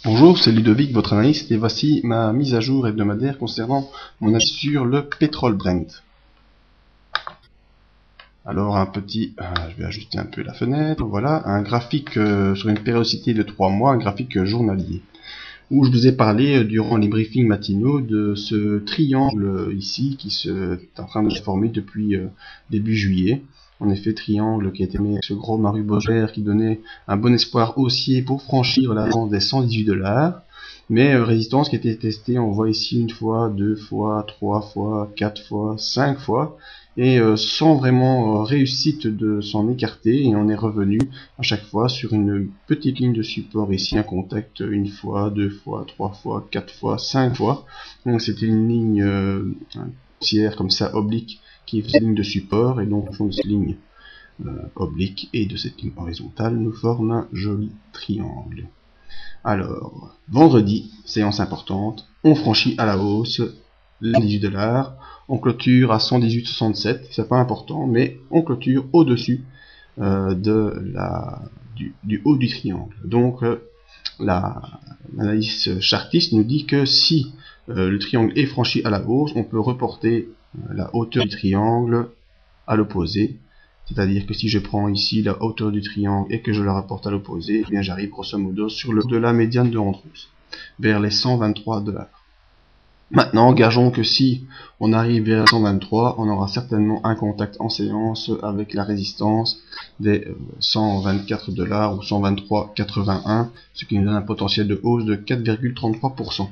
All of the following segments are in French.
Bonjour, c'est Ludovic, votre analyste, et voici ma mise à jour hebdomadaire concernant mon avis sur le pétrole Brent. Alors je vais ajuster un peu la fenêtre, voilà, un graphique sur une périodicité de 3 mois, un graphique journalier, où je vous ai parlé durant les briefings matinaux de ce triangle ici qui est en train de se former depuis début juillet. En effet, triangle qui a été mis avec ce gros Maru-Bosger qui donnait un bon espoir haussier pour franchir la bande des 118 $. Mais résistance qui a été testée, on voit ici une fois, deux fois, trois fois, quatre fois, cinq fois, et sans vraiment réussite de s'en écarter, et on est revenu à chaque fois sur une petite ligne de support ici, un contact une fois, deux fois, trois fois, quatre fois, cinq fois. Donc c'était une ligne haussière comme ça, oblique, qui faisait ligne de support, et donc au fond de cette ligne oblique et de cette ligne horizontale nous forme un joli triangle. Alors, vendredi, séance importante, on franchit à la hausse les 18 $, on clôture à 118,67, c'est pas important, mais on clôture au-dessus du haut du triangle. Donc, l'analyse chartiste nous dit que si le triangle est franchi à la hausse, on peut reporter la hauteur du triangle à l'opposé. C'est-à-dire que si je prends ici la hauteur du triangle et que je la rapporte à l'opposé, eh bien j'arrive grosso modo sur le de la médiane de Andrews, vers les 123 $. Maintenant, gageons que si on arrive vers 123, on aura certainement un contact en séance avec la résistance des 124 $ ou 123,81, ce qui nous donne un potentiel de hausse de 4,33%.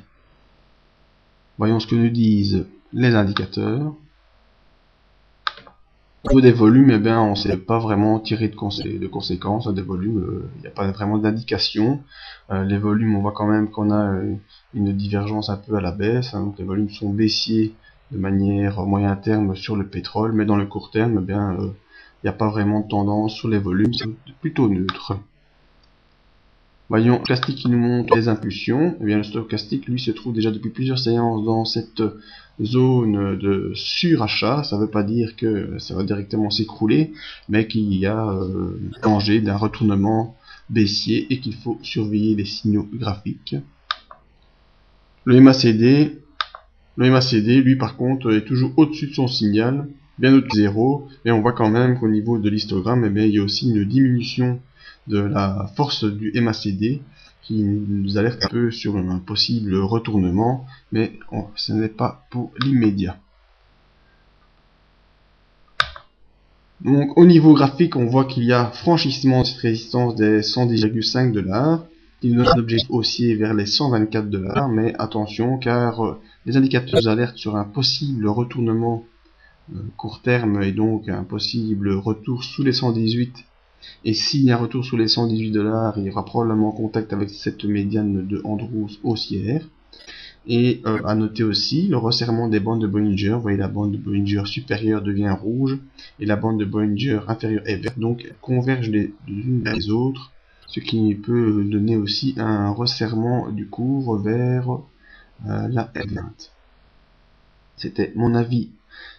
Voyons ce que nous disent les indicateurs. Au niveau des volumes, eh bien, on ne sait pas vraiment tirer de conséquences. Des volumes, il n'y a pas vraiment d'indication. Les volumes, on voit quand même qu'on a une divergence un peu à la baisse. Donc les volumes sont baissiers de manière moyen terme sur le pétrole, mais dans le court terme, eh bien, il n'y a pas vraiment de tendance sur les volumes. C'est plutôt neutre. Voyons, le stochastique qui nous montre les impulsions. Eh bien, le stochastique, lui, se trouve déjà depuis plusieurs séances dans cette zone de surachat. Ça ne veut pas dire que ça va directement s'écrouler, mais qu'il y a danger d'un retournement baissier et qu'il faut surveiller les signaux graphiques. Le MACD, lui, par contre, est toujours au-dessus de son signal, bien au-dessus de 0, et on voit quand même qu'au niveau de l'histogramme, eh bien, il y a aussi une diminution de la force du MACD qui nous alerte un peu sur un possible retournement, mais ce n'est pas pour l'immédiat. Donc au niveau graphique, on voit qu'il y a franchissement de cette résistance des 110,5 $, qui nous donne un objectif haussier vers les 124 $, mais attention car les indicateurs nous alertent sur un possible retournement court terme et donc un possible retour sous les 118. Et s'il y a un retour sous les 118 $, il y aura probablement contact avec cette médiane de Andrews haussière. Et à noter aussi le resserrement des bandes de Bollinger. Vous voyez, la bande de Bollinger supérieure devient rouge et la bande de Bollinger inférieure est verte. Donc elles convergent les unes vers les autres, ce qui peut donner aussi un resserrement du cours vers la F20. C'était mon avis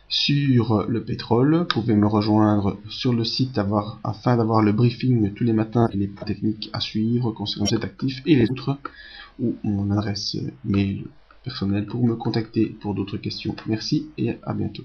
sur le pétrole. Vous pouvez me rejoindre sur le site afin d'avoir le briefing tous les matins et les points techniques à suivre concernant cet actif et les autres, ou mon adresse mail personnelle pour me contacter pour d'autres questions. Merci et à bientôt.